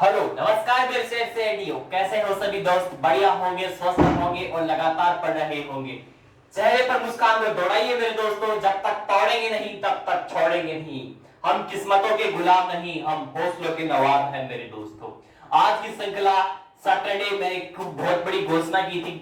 Hello नमस्कार मेरे से एडियो। कैसे हो सभी दोस्त? बढ़िया होंगे, स्वस्थ होंगे और लगातार पढ़ रहे होंगे। चेहरे पर मुस्कान को दौड़ाइए मेरे दोस्तों। जब तक तोड़ेंगे नहीं तब तक छोड़ेंगे नहीं। हम किस्मतों के गुलाम नहीं, हम हौसलों के नवाब हैं मेरे दोस्तों। आज की श्रृंखला सैटरडे में एक बहुत बड़ी घोषणा की थी।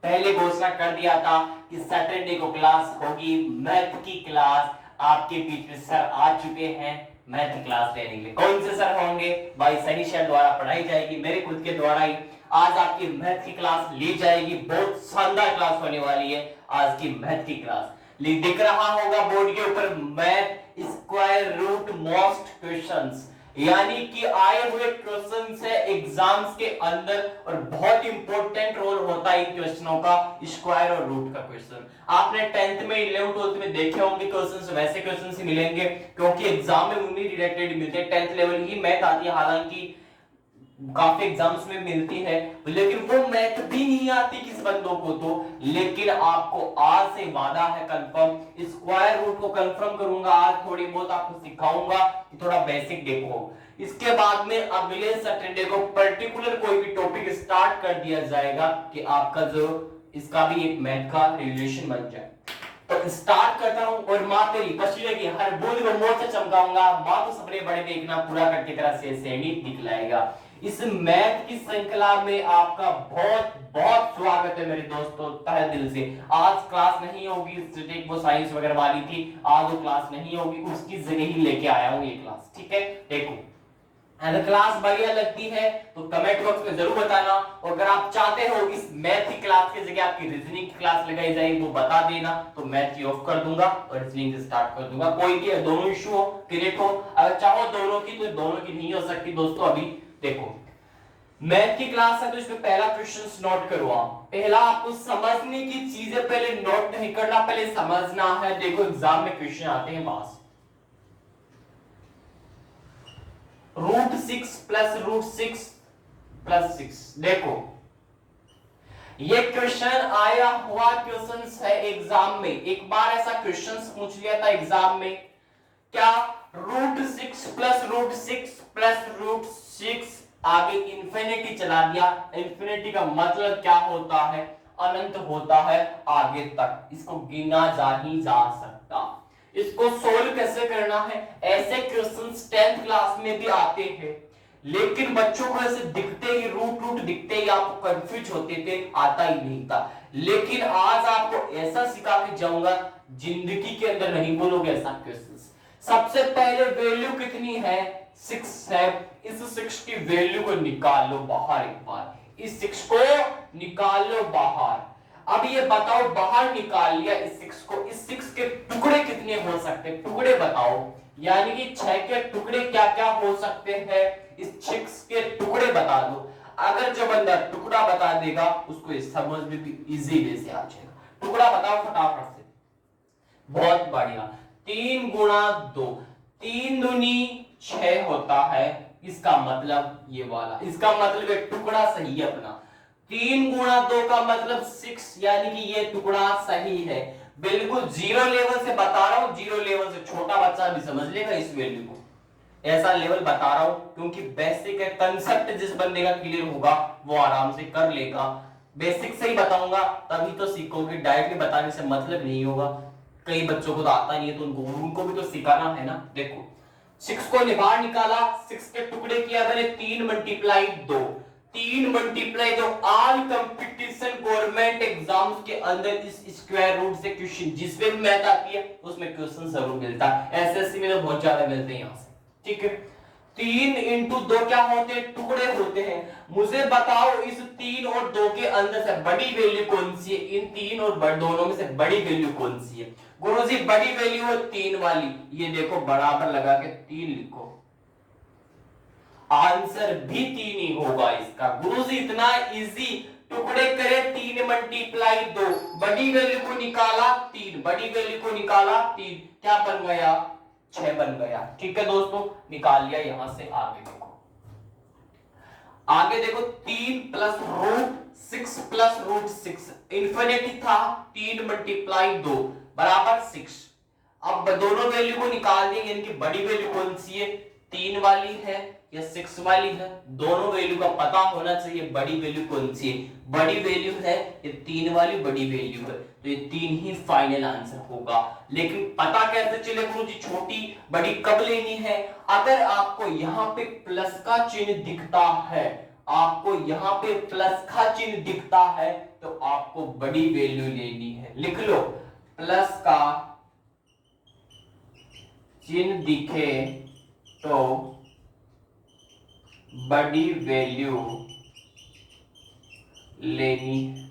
पहले घोषणा कर दिया था कि सैटरडे को क्लास होगी, मैथ की क्लास। आपके बीच में सर आ चुके हैं मैथ की क्लास लेने के लिए। कौन से सर होंगे भाई? सनी सर द्वारा पढ़ाई जाएगी, मेरे खुद के द्वारा ही आज आपकी मैथ की क्लास ली जाएगी। बहुत शानदार क्लास होने वाली है आज की मैथ की क्लास। दिख रहा होगा बोर्ड के ऊपर math square root most questions, यानी कि आए हुए क्वेश्चन है एग्जाम्स के अंदर और बहुत इंपॉर्टेंट रोल होता है इन क्वेश्चनों का, स्क्वायर और रूट का क्वेश्चन। आपने 10th में 11th 12th में देखे होंगे क्वेश्चंस, वैसे क्वेश्चंस ही मिलेंगे क्योंकि एग्जाम में उन्हीं रिलेटेड मिलते हैं। 10th लेवल की मैथ आती है, हालांकि काफी एग्जाम्स में मिलती है, लेकिन वो मैथ भी नहीं आती किस बंदों को तो। लेकिन आपको आज से वादा है कंफर्म, स्क्वायर रूट को कंफर्म करूंगा आज, थोड़ी बहुत आपको सिखाऊंगा कि थोड़ा बेसिक देखो। इसके बाद में अगले सैटरडे को पर्टिकुलर कोई भी टॉपिक स्टार्ट कर दिया जाएगा कि आपका जो इसका भी एक मैथ का रिलेशन बन जाए। तो स्टार्ट करता हूं और मां तेरी पसीने की हर बूंद को मोर से चमकाऊंगा। मां तो सपने बड़े देखना पूरा करके तरह से सैनिक दिखलाएगा। इस मैथ की श्रृंखला में आपका बहुत बहुत स्वागत है मेरे दोस्तों, तहे दिल से। आज क्लास नहीं होगी, स्टैटिक वो साइंस वगैरह वाली थी, आज वो क्लास नहीं होगी, उसकी जगह ही लेके आया हूं ये क्लास। ठीक है, देखो अगर क्लास बढ़िया लगती है तो कमेंट बॉक्स में जरूर बताना, और अगर आप चाहते हो इस मैथ की क्लास की जगह आपकी रीजनिंग की क्लास लगाई जाए वो बता देना, तो मैथ की ऑफ कर दूंगा और रीजनिंग से स्टार्ट कर दूंगा। कोई भी दोनों इशू हो क्रिएट हो, अगर चाहो दोनों की तो दोनों की नहीं हो सकती दोस्तों। अभी देखो मैथ की क्लास है तो इसमें पहला क्वेश्चन नोट करो आप। पहला आपको समझने की चीजें पहले नोट नहीं करना, पहले समझना है। देखो एग्जाम में क्वेश्चन आते हैं पास, रूट 6 प्लस रूट 6 प्लस 6। देखो ये क्वेश्चन आया हुआ क्वेश्चन है एग्जाम में। एक बार ऐसा क्वेश्चन पूछ लिया था एग्जाम में, क्या root 6 plus root 6 plus root 6 आगे इंफिनिटी चला दिया। इंफिनिटी का मतलब क्या होता है? अनंत होता है आगे तक, इसको गिना जा ही जा सकता। इसको सोल्व कैसे करना है? ऐसे क्वेश्चंस 10th क्लास में भी आते हैं, लेकिन बच्चों को ऐसे दिखते ही रूट रूट दिखते ही आपको कंफ्यूज होते थे, आता ही नहीं था। लेकिन आज आपको ऐसा सिखा के जाऊंगा जिंदगी के अंदर नहीं बोलोगे ऐसा क्वेश्चन। सबसे पहले वैल्यू कितनी है? 6 है। इस 6 की वैल्यू को निकाल लो बाहर, एक बार इस 6 को निकाल लो बाहर। अब ये बताओ बाहर निकाल लिया इस 6 को, इस 6 के टुकड़े कितने हो सकते हैं? टुकड़े बताओ, यानी कि 6 के टुकड़े क्या क्या हो सकते हैं? इस 6 के टुकड़े बता दो। अगर जो बंदा टुकड़ा बता देगा उसको समझ में भी इजी वे से आ जाएगा। टुकड़ा बताओ फटाफट से। बहुत बढ़िया, 3 गुणा 2, 3 दूनी 6 होता है। इसका मतलब ये वाला, इसका मतलब ये टुकड़ा सही है अपना। 3 गुणा 2 का मतलब 6, यानी कि ये टुकड़ा सही है। बिल्कुल जीरो लेवल से बता रहा हूं, जीरो लेवल से छोटा बच्चा भी समझ लेगा इस वैल्यू को। ऐसा लेवल बता रहा हूं क्योंकि बेसिक है, कंसेप्ट जिस बंदे का क्लियर होगा वो आराम से कर लेगा। बेसिक से ही बताऊंगा तभी तो सीखोगे, डायरेक्टली बताने से मतलब नहीं होगा। कई बच्चों को तो आता नहीं है तो उनको भी तो सिखाना है ना। देखो 6 को बाहर निकाला, 6 के टुकड़े किया मैंने 3 multiply 2, 3 multiply 2। All competition government exams के अंदर इस स्क्वायर रूट से क्वेश्चन जिसमें भी मैथ आती है उसमें क्वेश्चन जरूर मिलता है। एसएससी में तो बहुत ज्यादा मिलते हैं यहां से। ठीक है, 3 इंटू 2 क्या होते हैं? टुकड़े होते हैं। मुझे बताओ इस 3 और 2 के अंदर से बड़ी वैल्यू कौन सी है? इन 3 और दोनों में से बड़ी वैल्यू कौन सी है? गुरुजी बड़ी वैल्यू है 3 वाली। ये देखो बराबर लगा के 3 लिखो, आंसर भी 3 ही होगा इसका। गुरुजी इतना इजी, टुकड़े करे 3 मल्टीप्लाई 2, बड़ी वैल्यू को निकाला 3, बड़ी वैल्यू को निकाला 3, क्या बन गया? 6 बन गया। ठीक है दोस्तों, निकाल लिया। यहां से आगे देखो, आगे देखो 3 plus root 6 plus root 6, infinity था, 3 मल्टीप्लाई 2 बराबर 6। अब दोनों वैल्यू को निकाल देंगे, इनकी बड़ी वैल्यू कौन सी है? 3 वाली है, या 6 वाली है, दोनों वैल्यू का पता होना चाहिए बड़ी वैल्यू कौन सी है। बड़ी वैल्यू है ये 3 वाली बड़ी वैल्यू है, तो ये 3 ही फाइनल आंसर होगा। लेकिन पता कैसे चले गुरुजी छोटी बड़ी कब लेनी है? अगर आपको यहाँ पे प्लस का चिन्ह दिखता है, आपको यहाँ पे प्लस का चिन्ह दिखता है, तो आपको बड़ी वैल्यू लेनी है। लिख लो, प्लस का चिन्ह दिखे तो बड़ी वैल्यू लेनी है।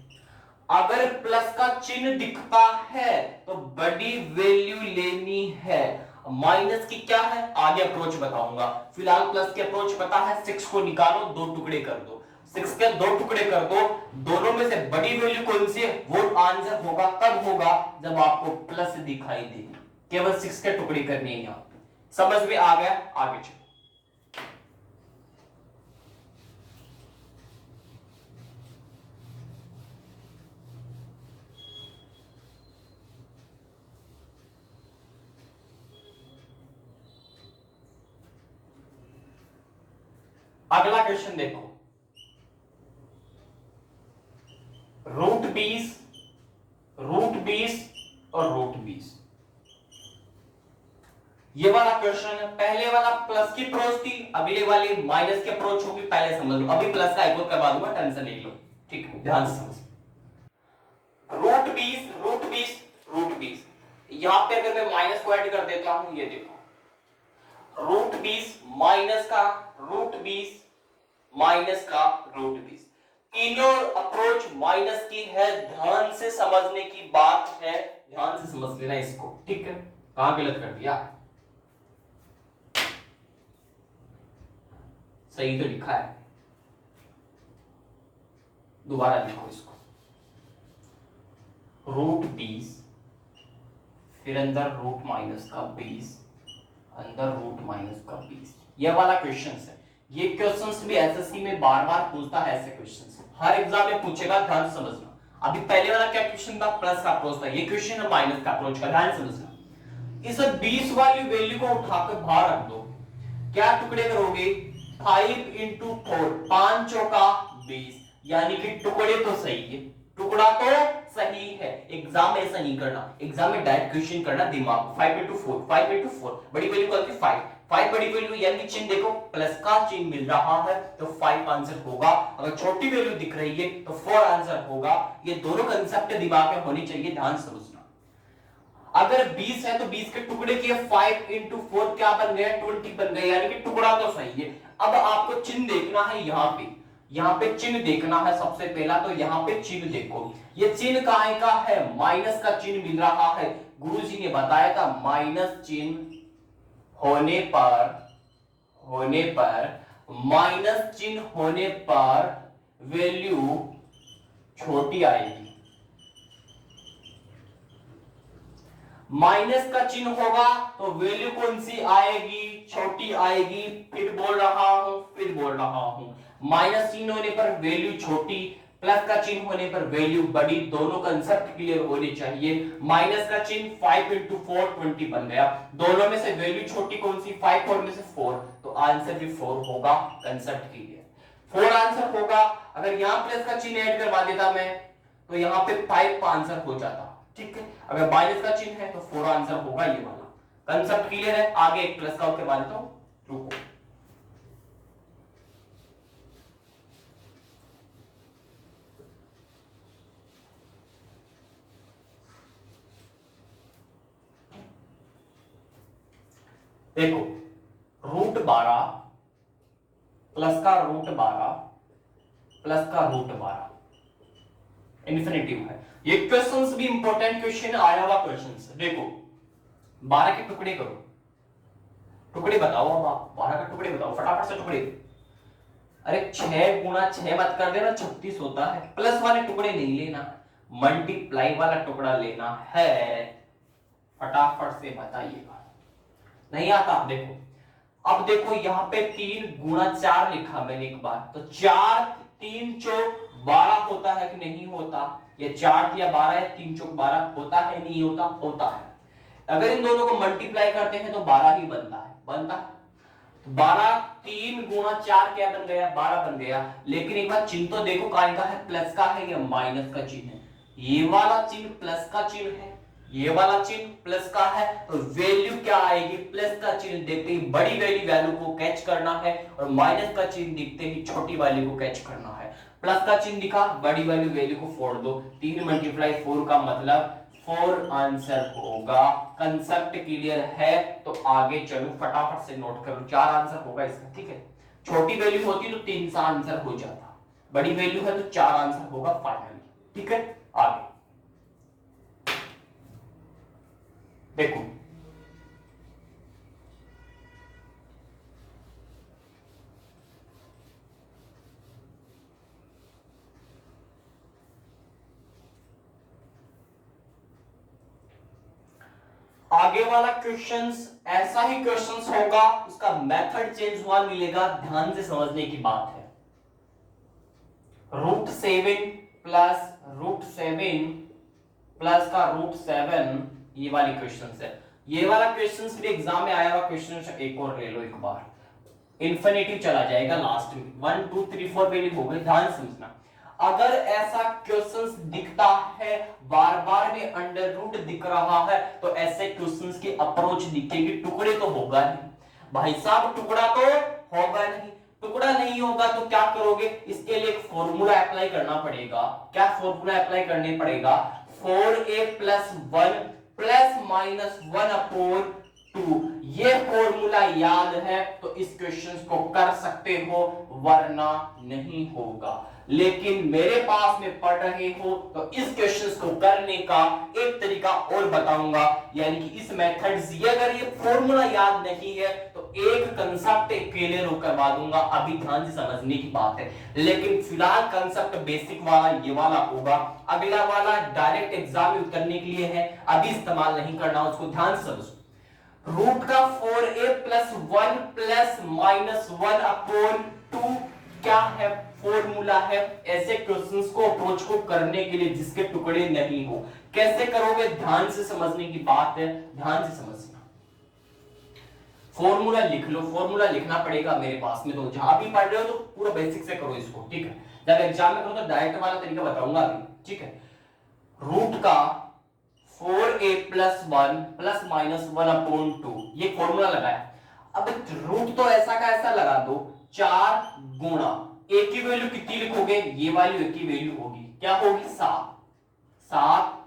अगर प्लस का चिन्ह दिखता है तो बड़ी वैल्यू लेनी है। माइनस की क्या है आगे अप्रोच बताऊंगा, फिलहाल प्लस की अप्रोच पता है। 6 को निकालो, 2 टुकड़े कर दो, 6 के 2 टुकड़े कर दो, दोनों में से बड़ी वैल्यू कौन सी है वो आंसर होगा। तब होगा जब आपको प्लस दिखाई दे। केवल 6 के टुकड़े करने हैं। यहां समझ में आ गया? आगे चलो। अगला क्वेश्चन देखो, रूट 20 और रूट 20। ये वाला क्वेश्चन है, पहले वाला प्लस की अप्रोच थी, अगले वाली माइनस की अप्रोच होगी। पहले समझ लो, अभी प्लस का एक और करवा दूंगा, टेंशन नहीं लो, ठीक है? ध्यान से समझ। रूट 20 यहां पे अगर मैं माइनस को ऐड कर देता हूं, ये देखो, रूट 20 माइनस का रूट 20 माइनस का रूट 20, तीनों अप्रोच माइनस की है। ध्यान से समझने की बात है, ध्यान से समझ लेना इसको, ठीक है? कहां गलत कर दिया? सही तो लिखा है, दोबारा लिखो इसको। रूट 20 फिर अंदर रूट माइनस का 20, अंदर रूट माइनस का 20। यह वाला क्वेश्चन है। ये क्वेश्चंस भी एसएससी में बार बार पूछता है, ऐसे क्वेश्चंस हर एग्जाम में पूछेगा, ध्यान से समझना। अभी पहले वाला क्या क्वेश्चन था? प्लस का अप्रोच था। ये क्वेश्चन है माइनस का अप्रोच का, ध्यान से समझना। इस 20 वाली वैल्यू को उठाकर बाहर रख दो, क्या टुकड़े करोगे? 5 इंटू 4, 5 चौका 20, यानी कि टुकड़े तो सही है, टुकड़ा तो सही है। एग्जाम में ऐसा नहीं करना, एग्जाम में डायरेक्ट क्वेश्चन करना दिमाग। 5 इंटू 4, 5 इंटू 4, बड़ी वैल्यू कौन सी? 5, 5 बड़ी वैल्यू, यानी चिन्ह देखो प्लस का चिन्ह मिल रहा है तो 5 आंसर होगा। अगर छोटी वैल्यू दिख रही है तो 4 आंसर होगा। ये दोनों कंसेप्ट दिमाग में होनी चाहिए, ध्यान से समझना। अगर 20 है तो 20 के टुकड़े किए, 5 इंटू 4 क्या बन गया? 20 बन गया, यानी कि टुकड़ा तो सही है। अब आपको चिन्ह देखना है, यहाँ पे चिन्ह देखना है सबसे पहला। तो यहाँ पे चिन्ह देखो, ये चिन्ह काहे का है? माइनस का चिन्ह मिल रहा है। गुरुजी ने बताया था माइनस चिन्ह माइनस चिन्ह होने पर वैल्यू छोटी आएगी। माइनस का चिन्ह होगा तो वैल्यू कौन सी आएगी? छोटी आएगी। फिर बोल रहा हूं, माइनस चिन्ह होने पर वैल्यू छोटी, प्लस का चिन्ह होने पर वैल्यू बड़ी। दोनों कंसेप्ट क्लियर होने चाहिए। माइनस का चिन्ह 5 इंटू 4 20 बन गया, दोनों में से वैल्यू छोटी कौन सी? 5, 4 में से 4, तो आंसर भी 4 होगा। कंसेप्ट क्लियर, 4 आंसर होगा। अगर यहां प्लस का चिन्ह ऐड करवा देता मैं तो यहां पे 5 आंसर हो जाता, ठीक है? अगर माइनस का चिन्ह है तो 4 आंसर होगा। ये वाला कंसेप्ट क्लियर है? आगे एक प्लस का करवा देता हूं, रुको। देखो, रूट 12 प्लस का रूट 12 प्लस का रूट 12 इन्फिनिटिव है। ये क्वेश्चंस भी इंपॉर्टेंट क्वेश्चन आया हुआ क्वेश्चन। देखो 12 के टुकड़े करो, टुकड़े बताओ। अब आप 12 के टुकड़े बताओ, फटाफट से टुकड़े। अरे 6 गुणा 6 मत कर देना, 36 होता है। प्लस वाले टुकड़े नहीं लेना, मल्टीप्लाई वाला टुकड़ा लेना है। फटाफट से बताइएगा, नहीं आता? देखो, अब देखो यहाँ पे 3 गुणा 4 लिखा मैंने एक बार, तो 4 3 चौक 12 होता है कि नहीं होता? ये 4 या 12 है, 3 चौक 12 होता है नहीं होता? होता है। अगर इन दोनों को मल्टीप्लाई करते हैं तो 12 ही बनता है, 12 3 गुणा 4 क्या बन गया, 12 बन गया। लेकिन एक बार चिन्ह तो देखो, काय का है, प्लस का है या माइनस का चिन्ह है। ये वाला चिन्ह प्लस का चिन्ह है, ये वाला चिन्ह प्लस का है, तो वैल्यू क्या आएगी, प्लस का चिन्ह देखते ही बड़ी वाली वैल्यू को कैच करना है और माइनस का चिन्ह दिखते ही छोटी वाली को कैच करना है। प्लस का चिन्ह दिखा, बड़ी वाली वैल्यू को फोड़ दो, 3 मल्टीप्लाई 4 का मतलब 4 आंसर होगा। कंसेप्ट क्लियर है तो आगे चलो, फटाफट से नोट करो, 4 आंसर होगा इसका, ठीक है। छोटी वैल्यू होती तो 3 सा आंसर हो जाता, बड़ी वैल्यू है तो 4 आंसर होगा फाइनली, ठीक है। आगे देखो, आगे वाला क्वेश्चंस ऐसा ही क्वेश्चंस होगा, उसका मेथड चेंज हुआ मिलेगा, ध्यान से समझने की बात है। √7 प्लस का √7, ये वाली क्वेश्चंस है। ये वाला क्वेश्चंस भी एग्जाम में आया हुआ क्वेश्चन, एक और ले लो एक बार, इन्फिनिटिव चला जाएगा लास्ट में, 1 2 3 4 वैल्यू हो गई, ध्यान समझना। अगर ऐसा क्वेश्चंस दिखता है, बार बार में अंडर रूट दिख रहा है, तो ऐसे क्वेश्चंस की अप्रोच दिखेगी, टुकड़े तो होगा नहीं भाई साहब, टुकड़ा तो होगा नहीं। टुकड़ा नहीं होगा तो क्या करोगे, इसके लिए एक फॉर्मूला अप्लाई करना पड़ेगा। क्या फॉर्मूला अप्लाई करने पड़ेगा, 4a + 1 ± 1/2। ये फॉर्मूला याद है तो इस क्वेश्चन को कर सकते हो, वरना नहीं होगा। लेकिन मेरे पास में पढ़ रहे हो तो इस क्वेश्चंस को करने का एक तरीका और बताऊंगा, यानी कि इस मेथड से अगर ये फॉर्मूला याद नहीं है तो एक कंसेप्ट क्लियर करवा दूंगा, अभी ध्यान से समझने की बात है। लेकिन फिलहाल कंसेप्ट बेसिक वाला ये वाला होगा, अगला वाला डायरेक्ट एग्जाम में उतरने के लिए है, अभी इस्तेमाल नहीं करना, उसको ध्यान से समझो। रूट का 4a + 1 ± 1/2 क्या है, फॉर्मूला है। ऐसे क्वेश्चंस को अप्रोच को करने के लिए जिसके टुकड़े नहीं हो, कैसे करोगे, ध्यान से समझने की बात है, ध्यान से समझना। फॉर्मूला लिख लो, फॉर्मूला लिखना पड़ेगा मेरे पास में, तो जहां भी पढ़ रहे हो तो पूरा बेसिक से करो इसको, ठीक है। जब एग्जाम में करो तो डायरेक्ट वाला तरीका बताऊंगा अभी, ठीक है। रूट का 4a + 1 ± 1/2, ये फॉर्मूला लगाया। अब रूट तो ऐसा का ऐसा लगा दो, 4 गुणा ए की वैल्यू कितनी लिखोगे, ये वाली ए की वैल्यू होगी, क्या होगी, 7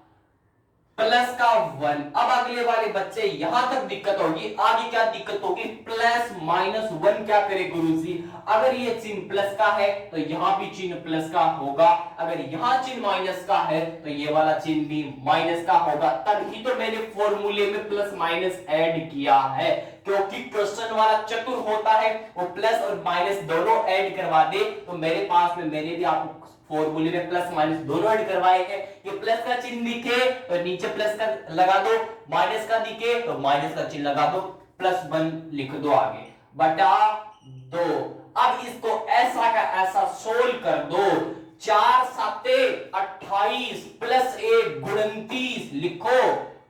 प्लस का 1। अब अगले वाले बच्चे यहां तक दिक्कत होगी, आगे क्या दिक्कत होगी, +-1 क्या करे गुरुजी, अगर ये चिन्ह प्लस का है तो यहां भी चिन्ह प्लस का होगा, अगर यहां चिन्ह माइनस का है तो ये वाला चिन्ह भी माइनस का होगा। तभी तो मैंने फॉर्मूले में प्लस माइनस ऐड किया है, क्योंकि क्वेश्चन वाला चतुर होता है, वो प्लस और माइनस दोनों ऐड करवा दे। तो मेरे पास में मैंने भी आपको फॉर्मूले में प्लस माइनस दोनों ऐड करवाए हैं। ये प्लस का चिन्ह दिखे तो नीचे प्लस का लगा दो, माइनस का दिखे तो माइनस का चिन्ह लगा दो, +1 लिख दो आगे, बटा 2। अब इसको ऐसा का ऐसा सोल्व कर दो, 4 7 28 +1 29 लिखो,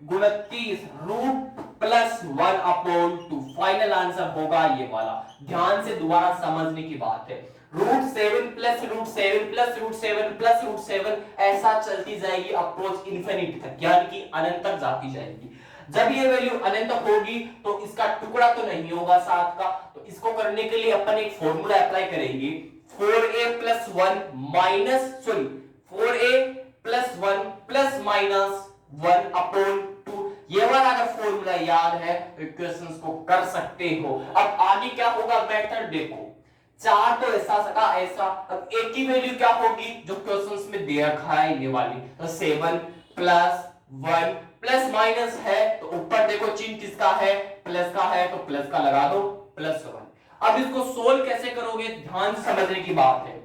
29 √+1/2। फाइनल आंसर होगा ये वाला, ध्यान से दोबारा समझने की बात है। √7 + √7 + √7 + √7 ऐसा चलती जाएगी अप्रोच इन्फिनिटी तक, यानी कि अनंत तक जाती जाएगी। जब ये वैल्यू अनंत होगी तो इसका टुकड़ा तो नहीं होगा 7 का, तो इसको करने के लिए अपन एक फॉर्मूला अप्लाई करेंगे, 4a + 1 ±1 ये वाला अगर फॉर्मूला याद है तो इक्वेशंस को कर सकते हो। अब आगे क्या होगा, मेथड देखो, 4 तो ऐसा सका ऐसा, अब एक की वैल्यू क्या होगी जो क्वेश्चंस में दे रखा है ये वाली, तो 7 + 1 प्लस माइनस है तो ऊपर देखो चिन्ह किसका है, प्लस का है, तो प्लस का लगा दो, +1। अब इसको सोल्व कैसे करोगे, ध्यान से समझने की बात है।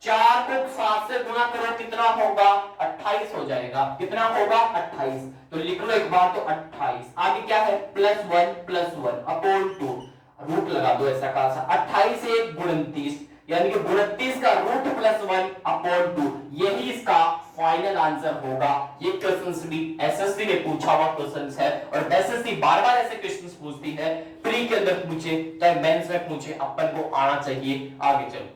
4 को 7 से गुणा करो, कितना होगा, 28 हो जाएगा, कितना होगा, 28। तो लिख लो एक बार, तो 28 आगे क्या है, +1 रूट लगा दो ऐसा का ऐसा, 28 से 29, यानी कि 29 का रूट +1/2, यही इसका फाइनल आंसर होगा। ये क्वेश्चंस भी एसएससी ने पूछा हुआ क्वेश्चंस है और एसएससी बार बार ऐसे क्वेश्चंस पूछती है, प्री के अंदर पूछे चाहे मेंस में पूछे, अपन को आना चाहिए। आगे चलो,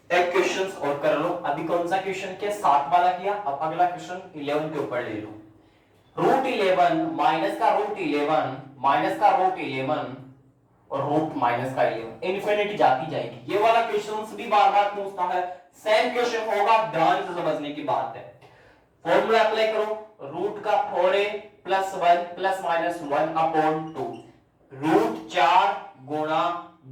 एक क्वेश्चन और कर लो। अभी कौन सा क्वेश्चन किया? 7 वाला किया। अब अगला क्वेश्चन 11 के ऊपर ले लो। रूट 11 माइनस का रूट 11 माइनस का रूट 11 और रूट माइनस का 11 इनफिनिटी जाती जाएगी। ये वाला क्वेश्चन भी बार बार पूछता है, सेम क्वेश्चन होगा, ध्यान से समझने की बात है। फॉर्मूला अप्लाई करो, रूट का 4a plus 1 plus minus 1 upon 2, root 4 गुणा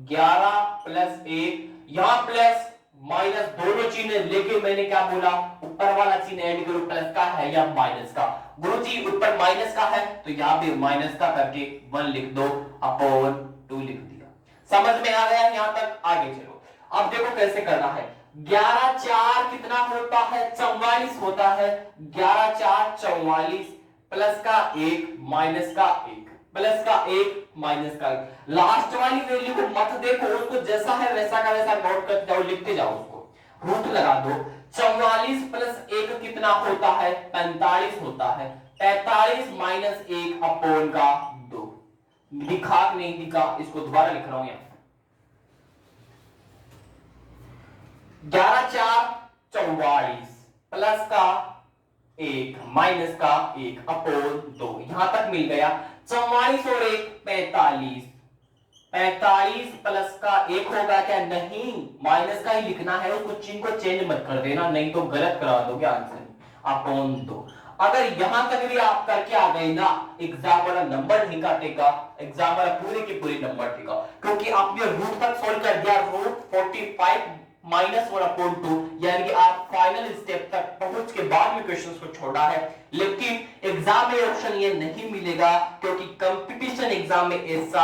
11 प्लस 1, यहां प्लस माइनस दोनों चिन्ह, लेकिन मैंने क्या बोला, ऊपर वाला चिन्ह ऐड करो, प्लस का है या माइनस का। गुरुजी ऊपर माइनस का है तो यहां पे माइनस का करके 1 लिख दो, अपॉन 2 लिख दिया। समझ में आ गया यहां तक? आगे चलो, अब देखो कैसे करना है। 11 4 कितना होता है? 44 होता है। 11 4 44 प्लस का 1 माइनस का 1, प्लस का 1 माइनस का 1। लास्ट वाली वैल्यू को मत देखो, उसको जैसा है वैसा का वैसा नोट करते जाओ, लिखते जाओ, उसको रूट लगा दो। 44 प्लस 1 कितना होता है? 45 होता है। 45 माइनस 1 अपॉन का 2। दिखा नहीं दिखा, इसको दोबारा लिख रहा हूं यहां। 11 4 44 प्लस का 1 माइनस का 1 अपॉन 2, यहां तक मिल गया। 44 और 1 45, 45 प्लस का 1 होगा क्या? नहीं, माइनस का ही लिखना है, उसको चिन्ह को चेंज मत कर देना, नहीं तो गलत करा दोगे आंसर, अपॉन 2। अगर यहां तक भी आप करके आ गए ना, एग्जाम वाला नंबर नहीं काटेगा, एग्जाम वाला पूरे के पूरे नंबर देगा, क्योंकि आपने रूट तक सॉल्व कर दिया, रूट 45 माइनस 1 अपॉन 2, यानी कि आप फाइनल स्टेप तक पहुंच के बाद में क्वेश्चंस को छोड़ा है। लेकिन एग्जाम में ऑप्शन ये नहीं मिलेगा, क्योंकि कंपटीशन एग्जाम में ऐसा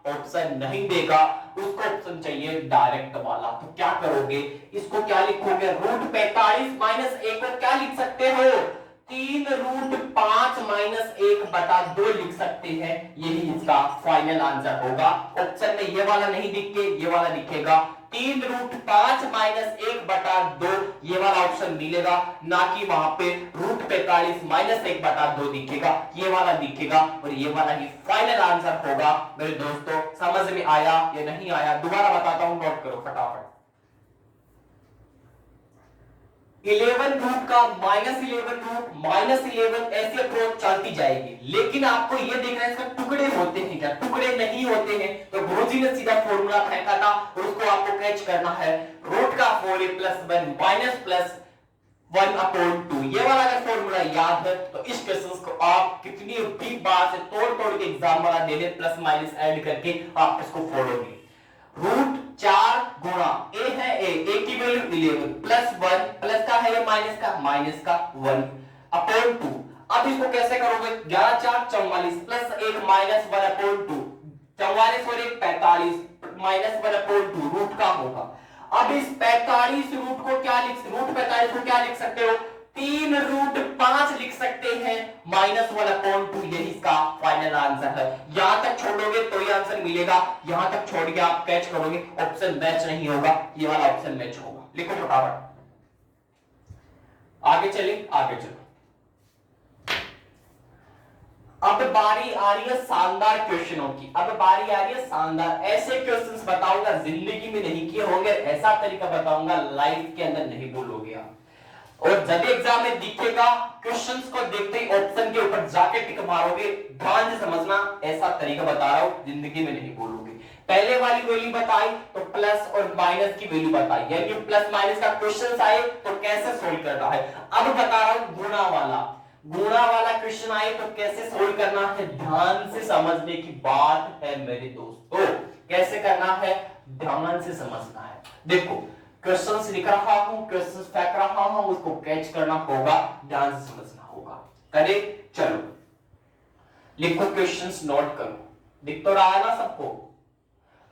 ऑप्शन नहीं देगा, उसको ऑप्शन चाहिए डायरेक्ट वाला। तो क्या करोगे, इसको क्या लिखोगे? रूट 45 माइनस 1 को क्या लिख सकते हो? 3 रूट 5 माइनस 1 बटा 2 लिख सकते हैं। यही इसका फाइनल आंसर होगा। ऑप्शन में ये वाला नहीं दिख के ये वाला दिखेगा, 3 रूट 5 माइनस 1 बटा 2, ये वाला ऑप्शन मिलेगा, ना कि वहां पे रूट 45 माइनस 1 बटा 2 दिखेगा, ये वाला दिखेगा, और ये वाला ही फाइनल आंसर होगा। मेरे दोस्तों समझ में आया या नहीं आया? दोबारा बताता हूं, नोट करो फटाफट। 11 रूट का माइनस 11 ऐसी अप्रोच चलती जाएगी, लेकिन आपको ये देखना है इसका टुकड़े होते हैं क्या, टुकड़े नहीं होते हैं। तो गुरुजी ने सीधा फॉर्मूला फेंका था, उसको आपको कैच करना है। रूट का 4a plus 1 minus plus 1 upon 2, ये वाला अगर फॉर्मूला याद है तो इस क्वेश्चन को आप कितनी भी बार से तोड़ तोड़ के एग्जाम वाला दे दे, प्लस माइनस ऐड करके आप इसको फोड़ो भी। रूट 4 गुणा a है a की वैल्यू 11 प्लस 1 प्लस का है या माइनस का 1 अपॉन 2। अब इसको कैसे करोगे? 11 4 44 प्लस 1 माइनस 1 अपॉन 2, 44 और 1 45 माइनस 1 अपॉन 2 रूट का होगा। अब इस 45 रूट को क्या रूट 45 को क्या लिख सकते हो? 3 रूट 5 लिख सकते हैं, माइनस 1 अपॉन 2, यही इसका फाइनल आंसर है। यहां तक छोड़ोगे तो ये आंसर मिलेगा, यहां तक छोड़ के आप कैच करोगे, ऑप्शन मैच नहीं होगा, ये वाला ऑप्शन मैच होगा। लिखो फटाफट, आगे चले, आगे चलो। अब बारी आ रही है शानदार क्वेश्चनों की, अब बारी आ रही है शानदार। ऐसे क्वेश्चंस बताऊंगा जिंदगी में नहीं किए होंगे, ऐसा तरीका बताऊंगा लाइफ के अंदर नहीं बोलोगे आप। और जब एग्जाम में दिखेगा, क्वेश्चंस को देखते ही ऑप्शन के ऊपर जाके टिक मारोगे, ध्यान से समझना, ऐसा तरीका बता रहा हूं, जिंदगी में नहीं बोलोगे। पहले वाली वैल्यू बताई तो प्लस और माइनस की वैल्यू बताई, यानी कि प्लस माइनस का क्वेश्चन आए तो कैसे सोल्व करना है। अब बता रहा हूं गुणा वाला क्वेश्चन आए तो कैसे सोल्व करना है, ध्यान से समझने की बात है मेरे दोस्तों। कैसे करना है, ध्यान से समझना है। देखो क्वेश्चंस लिख रहा हूं, क्वेश्चंस फेंक रहा हूं, उसको कैच करना होगा, ध्यान से समझना होगा। करे चलो लिखो, क्वेश्चंस नोट करो, दिख तो रहा है ना सबको?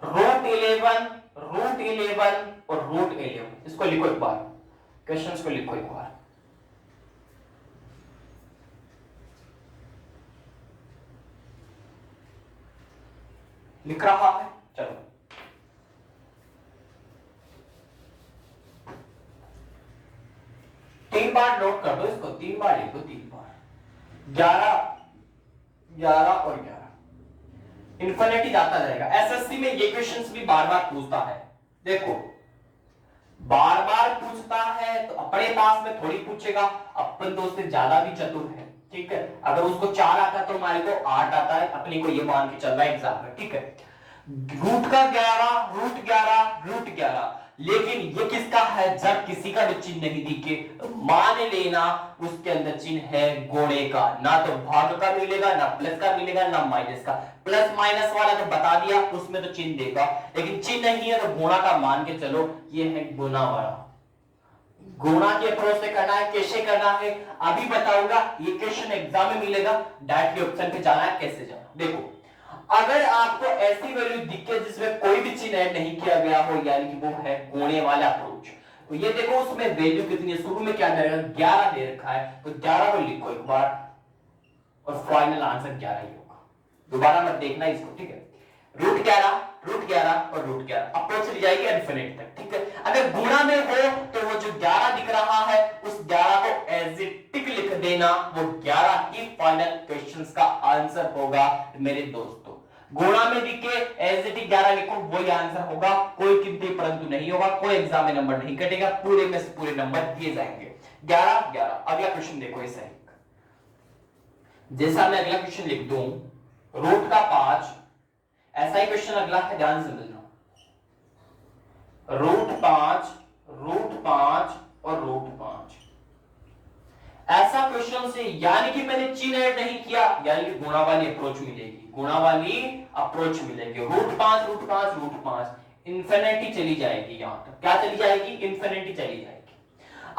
रूट 11 और रूट 11, इसको लिखो एक बार, क्वेश्चंस को लिखो एक बार। लिख रहा है। चलो तीन बार नोट कर दो इसको, तीन बार लिख दो, तीन बार। 11 11 और 11 इन्फिनिटी जाता जाएगा। एसएससी में ये क्वेश्चंस भी बार बार पूछता है। देखो बार बार पूछता है तो अपने पास में थोड़ी पूछेगा, अपन तो उससे ज्यादा भी चतुर है, ठीक है। अगर उसको 4 आता है तो हमारे को 8 आता है, अपने को ये मान के चल रहा है एग्जाम में, ठीक है। रूट का 11, रूट 11, रूट 11, लेकिन ये किसका है? जब किसी का भी चिन्ह नहीं दिखे मान लेना उसके अंदर चिन्ह है गोले का। ना तो भाग का मिलेगा, ना प्लस का मिलेगा, ना माइनस का। प्लस माइनस वाला तो बता दिया, उसमें तो चिन्ह देगा, लेकिन चिन्ह नहीं है तो गुणा का मान के चलो। ये है गुणा वाला। गुणा के अप्रोच से करना है, कैसे करना है अभी बताऊंगा। ये क्वेश्चन एग्जाम में मिलेगा, डायरेक्टली ऑप्शन पे जाना है, कैसे जाना। देखो अगर आपको ऐसी वैल्यू दिखे जिसमें कोई भी चिन्ह ऐड नहीं किया गया हो, यानी कि वो है गुणे वाला अप्रोच, तो ये देखो उसमें वैल्यू कितनी है। शुरू में क्या दे रखा है? 11 दे रखा है, तो 11 को लिखो एक बार और फाइनल आंसर 11 ही होगा। दोबारा मत देखना इसको, ठीक है। रूट 11, रूट 11 और रूट 11 अप्रोच चली जाएगी इनफिनिट तक, ठीक है। अगर गुणा में हो तो वो जो 11 दिख रहा है उस 11 को एज इट टिक लिख देना, वो 11 ही फाइनल क्वेश्चंस का आंसर होगा मेरे दोस्तों। गुणा में दिखे एज इट 11 लिखो, वही आंसर होगा, कोई गिनती परंतु नहीं होगा, कोई एग्जाम में नंबर नहीं कटेगा, पूरे में से पूरे नंबर दिए जाएंगे। 11 11। अगला क्वेश्चन देखो ऐसा ही, जैसा मैं अगला क्वेश्चन लिख दूं रूट का 5, ऐसा ही क्वेश्चन अगला है, ध्यान से समझना। रूट 5, रूट 5 और रूट 5 ऐसा क्वेश्चन से, यानी कि मैंने चिन्ह ऐड नहीं किया, यानी कि गुणा वाली अप्रोच मिलेगी, गुणा वाली अप्रोच मिलेगी। रूट 5, रूट 5, रूट 5 इंफिनिटी चली जाएगी, यहां तक क्या चली जाएगी? इंफिनिटी चली जाएगी।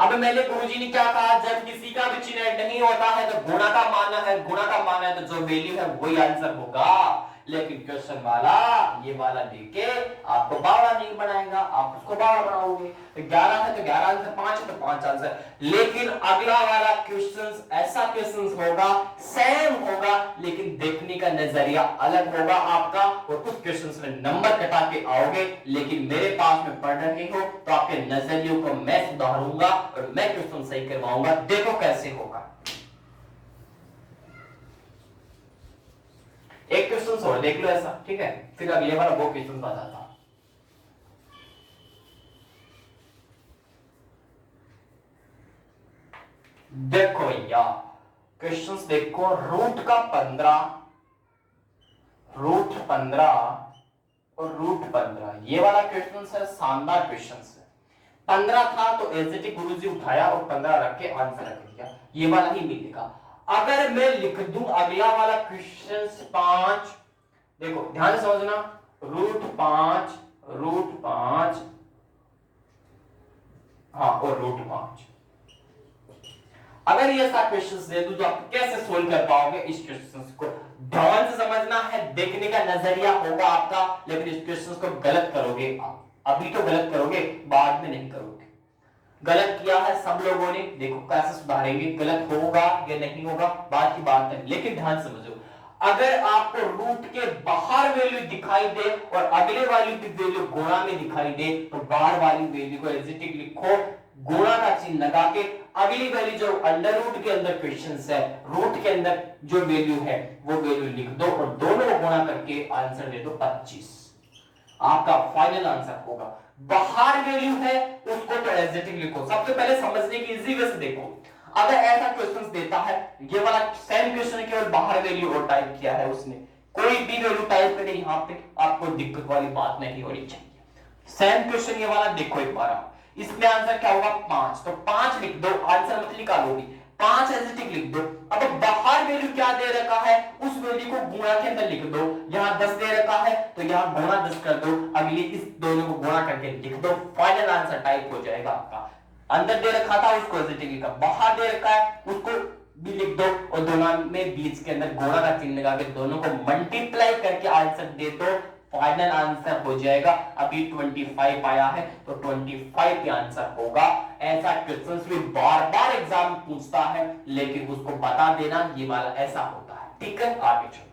अब मैंने गुरुजी ने क्या कहा? जब किसी का भी चिन्ह ऐड नहीं होता है तो गुणा का मानना है, गुणा का मानना है तो जो वैल्यू है वही आंसर होगा। लेकिन क्वेश्चन वाला ये वाला देके आपको 12 नहीं बनाएगा, आप उसको 12 बनाओगे। तो 11 है तो 11 आंसर, 5 है तो 5 आंसर। लेकिन अगला वाला क्वेश्चन ऐसा क्वेश्चन होगा, सेम होगा, लेकिन देखने का नजरिया अलग होगा आपका, और कुछ क्वेश्चन में नंबर कटा के आओगे। लेकिन मेरे पास में पढ़ रहे हो तो आपके नजरियों को मैं सुधारूंगा और मैं क्वेश्चन सही करवाऊंगा। देखो कैसे होगा। एक क्वेश्चन और देख लो ऐसा, ठीक है, फिर अगले बार वो क्वेश्चन बताता। देखो यार क्वेश्चंस देखो, रूट का 15, रूट 15 और रूट 15, ये वाला क्वेश्चन है, शानदार क्वेश्चन है। 15 था तो एसएटी गुरुजी उठाया और 15 रख के आंसर रख दिया, ये वाला ही मिलेगा। अगर मैं लिख दूं अगला वाला क्वेश्चन 5, देखो ध्यान से समझना, रूट 5, रूट 5, हाँ और रूट 5। अगर ये ऐसा क्वेश्चन दे दूं तो आप कैसे सोल्व कर पाओगे इस क्वेश्चन को? ध्यान से समझना है, देखने का नजरिया होगा आपका, लेकिन इस क्वेश्चन को गलत करोगे आप। अभी तो गलत करोगे, बाद में नहीं करोगे। गलत किया है सब लोगों ने, देखो कैसे सुधारेंगे। गलत होगा या नहीं होगा बात की बात है, लेकिन ध्यान समझो, अगर आपको रूट के बाहर वैल्यू दिखाई दे और अगले वाली की वैल्यू गुणा में दिखाई दे तो बाहर वाली वैल्यू को एग्जिटिव लिखो, गुणा का चिन्ह लगा के अगली वैल्यू जो अंडर रूट के अंदर क्वेश्चन है, रूट के अंदर जो वैल्यू है वो वैल्यू लिख दो और दोनों को गुणा करके आंसर दे दो 25। आपका फाइनल आंसर होगा। बाहर वैल्यू है उसको तो एग्जिटिव लिखो। सबसे पहले समझने की इजी वे से देखो, अगर ऐसा क्वेश्चन देता है, ये वाला सेम क्वेश्चन है, केवल बाहर वैल्यू और टाइप किया है उसने, कोई भी वैल्यू टाइप करे यहाँ पे, आपको दिक्कत वाली बात नहीं होनी चाहिए। सेम क्वेश्चन ये वाला देखो एक बार आप, इसमें आंसर क्या होगा? 5, तो 5 लिख दो, आंसर मत निकालोगे, 5 एग्जिटिव लिख दो। अब बाहर वैल्यू क्या दे रखा है उस वैल्यू को गुणा के अंदर लिख दो। यहां 10 दे रखा है तो यहां गुणा 10 कर दो, अगली इस दोनों को गुणा करके लिख दो, फाइनल आंसर टाइप हो जाएगा आपका। अंदर दे रखा था उसको एग्जिटिव लिखा, बाहर दे रखा है उसको भी लिख दो और दोनों में बीच के अंदर गुणा का चिन्ह लगा के दोनों को मल्टीप्लाई करके आंसर दे दो, फाइनल आंसर हो जाएगा। अभी 25 आया है तो 25 का आंसर होगा। ऐसा क्वेश्चन भी बार बार एग्जाम पूछता है, लेकिन उसको बता देना ये वाला ऐसा होता है, ठीक है। आगे चलो,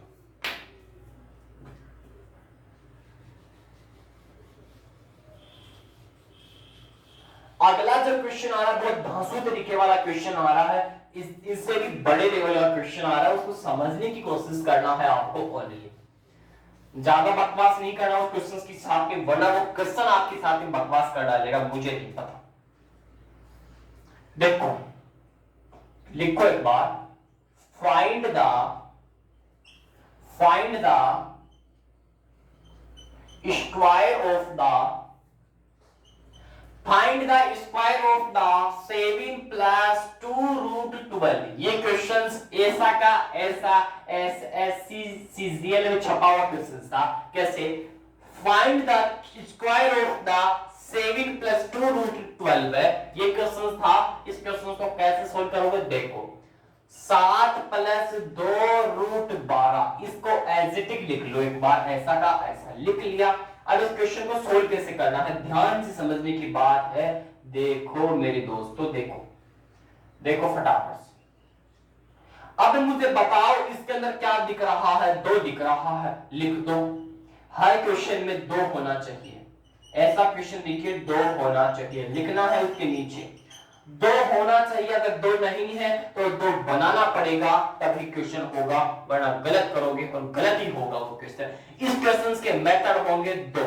अगला जो क्वेश्चन आ रहा है बहुत धांसू तरीके वाला क्वेश्चन आ रहा है, इससे भी बड़े लेवल का क्वेश्चन आ रहा है, उसको समझने की कोशिश करना है आपको ओनली। ज्यादा बकवास नहीं करना उस क्वेश्चन के साथ में, वरना वो क्वेश्चन आपके साथ में बकवास कर डालेगा, मुझे नहीं पता। देखो लिखो एक बार, find the square of the 7 plus 2√12। ये क्वेश्चंस ऐसा का ऐसा SSC-CGL में छपा हुआ क्वेश्चन था। कैसे? Find the square of the 7 plus 2√12 है ये क्वेश्चन था। इस क्वेश्चन को कैसे सोल्व करोगे? देखो 7 प्लस 2√12, इसको एजिटिक लिख लो एक बार, ऐसा का ऐसा लिख लिया। अब इस क्वेश्चन को सोल्व कैसे करना है ध्यान से समझने की बात है। देखो मेरे दोस्तों, देखो फटाफट से। अब मुझे बताओ इसके अंदर क्या दिख रहा है? 2 दिख रहा है, लिख दो। हर क्वेश्चन में 2 होना चाहिए। ऐसा क्वेश्चन देखिए 2 होना चाहिए, लिखना है उसके नीचे 2 होना चाहिए। अगर 2 नहीं है तो 2 बनाना पड़ेगा, तभी क्वेश्चन होगा, वरना गलत करोगे और गलत ही होगा वो क्वेश्चन। इस क्वेश्चन के मेथड होंगे 2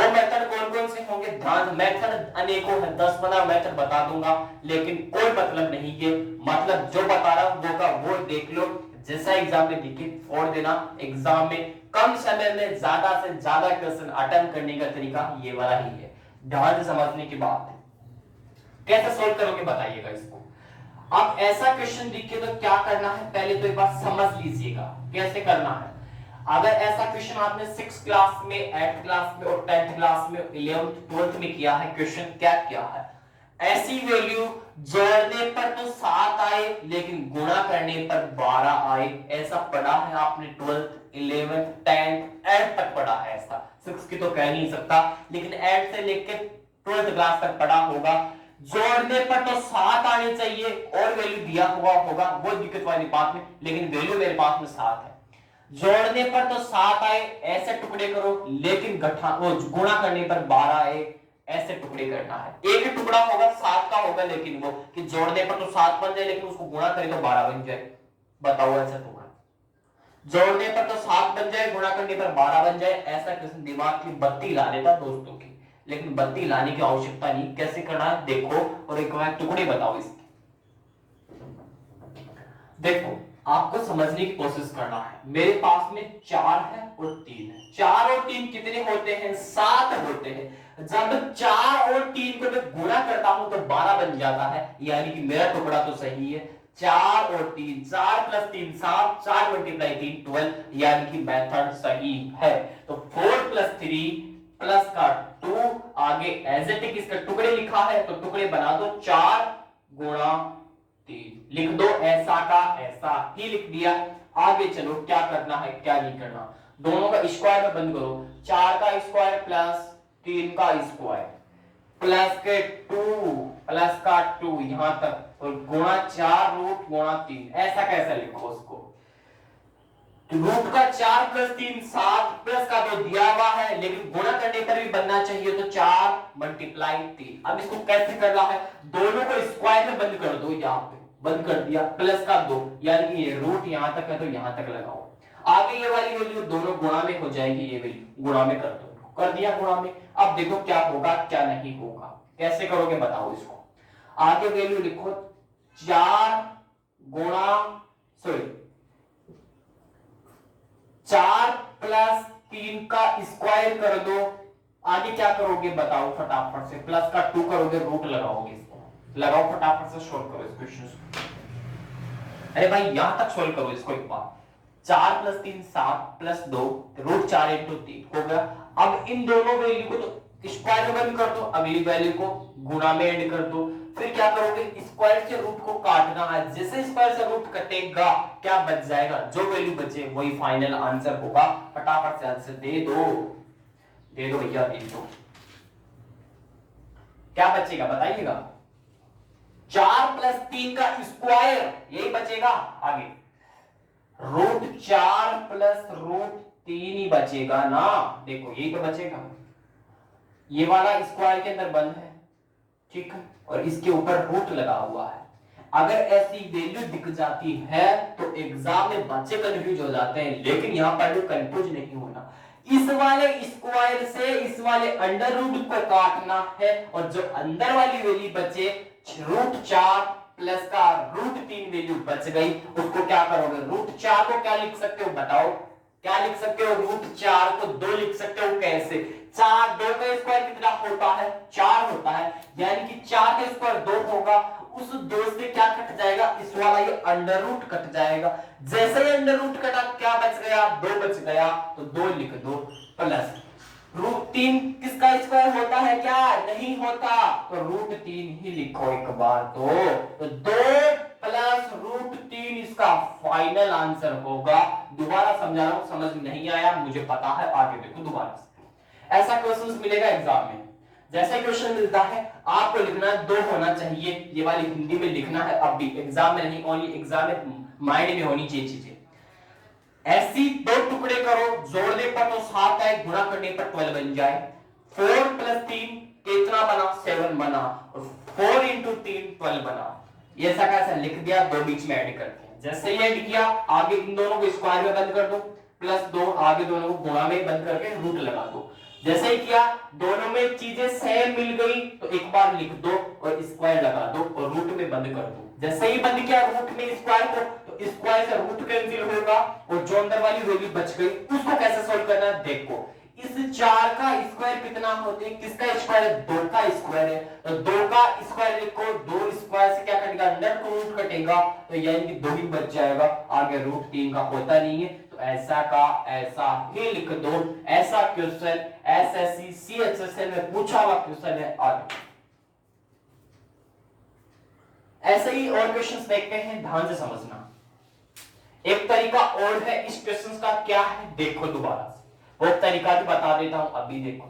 मेथड। कौन कौन से होंगे? ध्यान, मेथड अनेकों है, 10-15 मेथड बता दूंगा, लेकिन कोई मतलब नहीं है। मतलब जो बता रहा हूं वो का वो देख लो, जैसा एग्जाम में दिखे फोड़ देना। एग्जाम में कम समय में ज्यादा से ज्यादा क्वेश्चन अटेम्प्ट करने का तरीका ये वाला ही है। ध्यान से समझने की बात है। कैसे सोल्व करोगे बताइएगा इसको। अब ऐसा क्वेश्चन दिखे तो क्या करना है, पहले तो एक बार समझ लीजिएगा कैसे करना है। अगर ऐसा क्वेश्चन आपने 6th क्लास में, 8th क्लास में और 10th क्लास में, 11th 12th में किया है, क्वेश्चन क्या किया है, ऐसी वैल्यू जोड़ने पर तो 7 आए लेकिन गुणा करने पर 12 आए, ऐसा पढ़ा है आपने 12th 11th 10th 8th तक पढ़ा है। ऐसा 6 की तो कह नहीं सकता, लेकिन 8 से लेकर 12th क्लास तक पढ़ा होगा। जोड़ने पर तो 7 आने चाहिए और वैल्यू दिया हुआ होगा, वो दिक्कत वाली बात है, लेकिन वैल्यू मेरे पास में 7 है। जोड़ने पर तो 7 आए, ऐसे टुकड़े करो, लेकिन गुणा करने पर 12 आए, ऐसे टुकड़े करना है। एक ही टुकड़ा होगा 7 का होगा, लेकिन वो कि जोड़ने पर तो 7 बन जाए लेकिन उसको गुणा करें तो 12 बन जाए। बताओ ऐसा टुकड़ा जोड़ने पर तो 7 बन जाए, गुणा करने पर 12 बन जाए, ऐसा किसी दिमाग की बत्ती ला देता दोस्तों की, लेकिन बत्ती लाने की आवश्यकता नहीं। कैसे करना है देखो, और एक बार टुकड़े बताओ इसके। देखो आपको समझने की कोशिश करना है। मेरे पास में 4 है और 3 है। 4 और 3 कितने होते हैं? 7 होते हैं। जब 4 और 3 को मैं गुणा करता हूं तो 12 बन जाता है, यानी कि मेरा टुकड़ा तो सही है। 4 और 3, 4 प्लस 3 7, 4 मल्टीप्लाई 3 12, यानी कि मेथड सही है। तो 4 प्लस 3 प्लस का 2, आगे एज इट इज इसका टुकड़े लिखा है तो टुकड़े बना दो, 4 गुणा 3 लिख दो, ऐसा का ऐसा ही लिख दिया। आगे चलो क्या करना है क्या नहीं करना, दोनों का स्क्वायर में बंद करो। 4 का स्क्वायर प्लस 3 का स्क्वायर प्लस के 2 प्लस का 2 यहां तक, और गुणा 4 रूट गुणा 3, ऐसा कैसा लिखो उसको। रूट का 4 प्लस 3 7, प्लस का 2 दिया हुआ है, लेकिन गुणा करने पर भी बनना चाहिए, तो 4 मल्टीप्लाई 3। अब इसको कैसे करना है, दोनों को स्क्वायर में बंद कर दो, यहां पे बंद कर दिया, प्लस का 2, यानी कि ये रूट यहां तक है तो यहां तक लगाओ। आगे ये वाली वैल्यू दोनों गुणा में हो जाएगी, ये वैल्यू गुणा में कर दो, कर दिया गुणा में। अब देखो क्या होगा क्या नहीं होगा, कैसे करोगे बताओ इसको। आगे वैल्यू लिखो 4 गुणा 4 प्लस 3 का स्क्वायर कर दो। आगे क्या करोगे बताओ फटाफट से, प्लस का 2 करोगे, रूट लगाओगे, इसको लगाओ फटाफट से, सोल्व करो इस क्वेश्चन को। अरे भाई यहां तक सोल्व करो इसको एक बार। 4 प्लस 3 7 प्लस 2 रूट 4 इंटू 3 हो गया। अब इन दोनों वैल्यू को तो स्क्वायर में बंद कर दो, अगली वैल्यू को गुणा में ऐड कर दो। फिर क्या करोगे, स्क्वायर से रूट को काटना है, जैसे स्क्वायर से रूट कटेगा क्या बच जाएगा, जो वैल्यू बचे वही फाइनल आंसर होगा। फटाफट से आंसर दे दो भैया दे दो। क्या बचेगा बताइएगा, 4 प्लस 3 का स्क्वायर यही बचेगा। आगे रूट 4 प्लस रूट 3 ही बचेगा ना, देखो यही तो बचेगा। ये वाला स्क्वायर के अंदर बंद है, ठीक है, और इसके ऊपर रूट लगा हुआ है। अगर ऐसी वैल्यू दिख जाती है तो एग्जाम में बच्चे कंफ्यूज हो जाते हैं, लेकिन यहाँ पर कंफ्यूज नहीं होना। इस वाले स्क्वायर से इस वाले अंडर रूट को काटना है, और जो अंदर वाली वैल्यू बचे √4 प्लस का √3 वैल्यू बच गई, उसको क्या करोगे? √4 को क्या लिख सकते हो बताओ? क्या लिख सकते हो? √4 को 2 लिख सकते हो। कैसे? 4 2 का स्क्वायर कितना होता है? 4 होता है, यानी कि 4 का स्क्वायर 2 होगा। उस 2 से क्या कट जाएगा? इस वाला ये अंडर रूट कट जाएगा। जैसे ही अंडर रूट कटा क्या बच गया? 2 बच गया, तो 2 लिख दो प्लस √3 किसका स्क्वायर होता है क्या? नहीं होता, तो √3 ही लिखो एक बार। तो 2 प्लस √3 इसका फाइनल आंसर होगा। दोबारा समझा रहा हूं, समझ नहीं आया मुझे पता है, आगे देखो दोबारा से। ऐसा क्वेश्चन मिलेगा एग्जाम में। जैसे क्वेश्चन मिलता है आपको लिखना 2 होना चाहिए, ये वाली हिंदी में लिखना है। अब भी एग्जाम में नहीं, ओनली एग्जाम में माइंड में होनी चाहिए चीजें। ऐसी 2 टुकड़े करो, जोड़ने पर तो 7 आए, गुणा करने पर 12 बन जाए। 4 प्लस 3 कितना बना? 7 बना, और 4 इंटू 3 12 बना। ये ऐसा कैसा लिख दिया, 2 बीच में ऐड करते हैं। जैसे ये ऐड किया, आगे इन दोनों को स्क्वायर में बंद कर दो, प्लस 2 आगे दोनों को गुणा में बंद करके रूट लगा दो। जैसे ही किया, दोनों में चीजें सेम मिल गई, तो एक बार लिख दो और स्क्वायर लगा दो और रूट में बंद कर दो। जैसे ही बंद किया रूट में स्क्वायर को, तो स्क्वायर से रूट कैंसिल होगा, और जो अंदर वाली वैल्यू बच गई उसको कैसे सॉल्व करना है देखो। इस 4 का स्क्वायर कितना होते हैं? किसका स्क्वायर है? 2 का स्क्वायर है, तो 2 का स्क्वायर लिखो। 2 स्क्वायर से क्या कटेगा? अंडर रूट कटेगा, तो यानी कि 2 ही बच जाएगा, आगे √3 का होता नहीं है, तो ऐसा का ऐसा ही लिख दो। ऐसा क्वेश्चन एसएससी सीएचएसएल में पूछा हुआ क्वेश्चन है। आगे ऐसे ही और क्वेश्चंस देखते हैं, ध्यान से समझना। एक तरीका और है इस क्वेश्चंस का, क्या है देखो दोबारा से। वो तरीका भी बता देता हूं, अभी देखो।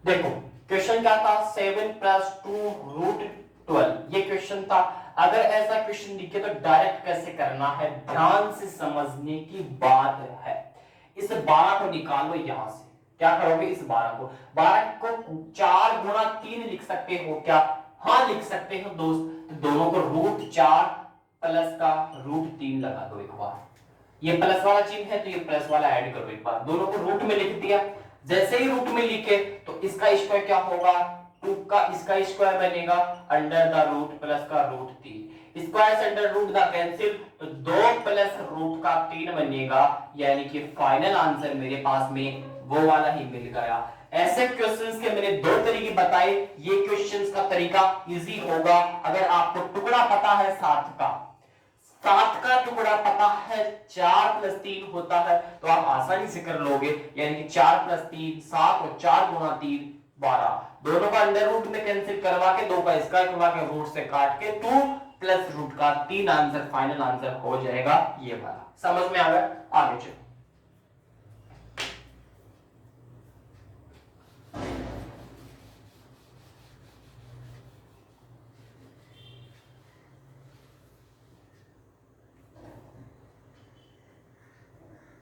देखो क्वेश्चन क्या था? 7 प्लस 2 √12, ये क्वेश्चन था। अगर ऐसा क्वेश्चन दिखे तो डायरेक्ट कैसे करना है, ध्यान से समझने की बात है। इस 12 को निकालो यहां से। क्या करोगे? इस 12 को 4 गुणा 3 लिख सकते हो क्या? हाँ लिख सकते हो दोस्त। तो दोनों को √4 प्लस का √3 लगा दो एक बार। ये प्लस वाला चिन्ह है तो ये प्लस वाला ऐड करो एक बार। दोनों को रूट में लिख दिया। जैसे ही रूट में लिखे तो इसका स्क्वायर क्या होगा? 2 का इसका स्क्वायर बनेगा अंडर द रूट प्लस का √3। स्क्वायर से अंडर रूट द कैंसिल, तो 2 प्लस रूट का 3 बनेगा, यानी कि फाइनल आंसर मेरे पास में वो वाला ही मिल गया। ऐसे क्वेश्चंस के मैंने 2 तरीके बताए। ये क्वेश्चंस का तरीका इजी होगा अगर आपको टुकड़ा पता है 7 का। 7 का टुकड़ा पता है 4 प्लस 3 होता है, तो आप आसानी से कर लोगे। यानी कि 4 प्लस 3 7, और 4 गुणा 3 12। दोनों का अंडर रूट में कैंसिल करवा के 2 का स्क्वायर करवा के रूट से काट के 2 प्लस रूट का 3 आंसर फाइनल आंसर हो जाएगा ये वाला। समझ में आ गया? आगे चलो।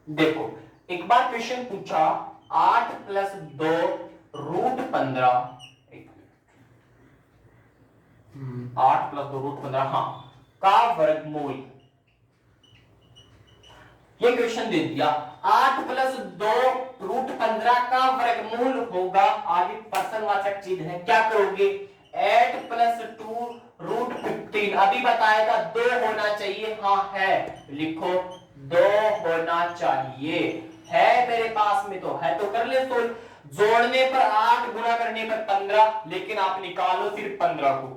देखो एक बार क्वेश्चन पूछा 8 प्लस 2 √15, 8 प्लस 2 √15 हाँ का वर्गमूल। ये क्वेश्चन दे दिया 8 प्लस 2 √15 का वर्गमूल होगा। आगे प्रश्नवाचक चिन्ह है, क्या करोगे? 8 प्लस 2 √15, अभी बताया था 2 होना चाहिए, हाँ है, लिखो 2 होना चाहिए। है मेरे पास में, तो है तो कर ले। तो जोड़ने पर 8, गुणा करने पर 15, लेकिन आप निकालो सिर्फ 15 को।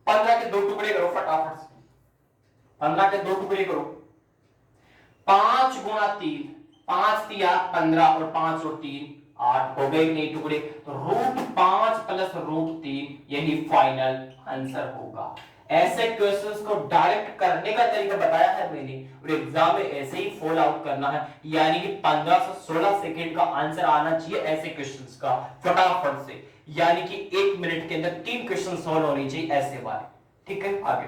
15 के 2 टुकड़े करो फटाफट से। 15 के 2 टुकड़े करो। 5 गुणा 3, 5 दिया 15, और 5 और 3 8 हो गए नहीं टुकड़े, तो √5 प्लस √3 यही फाइनल आंसर होगा। ऐसे क्वेश्चंस को डायरेक्ट करने का तरीका बताया है मैंने, और एग्जाम में ऐसे ही फॉलो आउट करना है। यानी कि 15 से 16 सेकंड का आंसर आना चाहिए ऐसे क्वेश्चंस का फटाफट से। यानी कि 1 मिनट के अंदर 3 क्वेश्चन सॉल्व होने चाहिए ऐसे वाले। ठीक है, आगे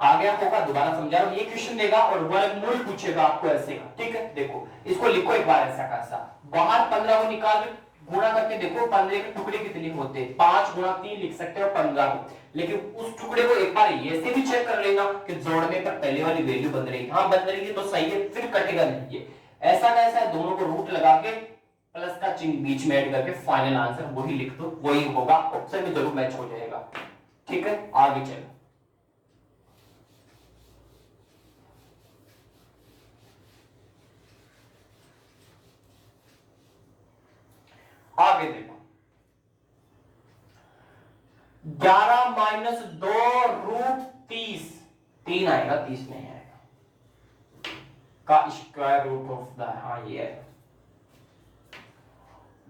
आ गया होगा, दोबारा समझा रहा हूं, ये क्वेश्चन देगा और वर्गमूल पूछेगा आपको ऐसे का, ठीक है। देखो इसको लिखो एक बार ऐसा कैसा, बाहर 15 को निकाल गुणा करके देखो 15 के टुकड़े कितने होते हैं, 5 गुणा 3 लिख सकते हो 15 को, लेकिन उस टुकड़े को एक बार ऐसे भी चेक कर लेना कि जोड़ने पर पहले वाली वैल्यू बन रही है, हाँ बन रही है तो सही है, फिर कटेगा नहीं ये। ऐसा कैसा है, दोनों को रूट लगा के प्लस का चिन्ह बीच में ऐड करके फाइनल आंसर वही लिख दो, वही होगा, ऑप्शन में जरूर मैच हो जाएगा, ठीक है। आगे चलो, आगे देखो 11 माइनस 2 रूट 30, 3 आएगा 30 नहीं आएगा, का स्क्वायर रूट ऑफ द, हाँ ये है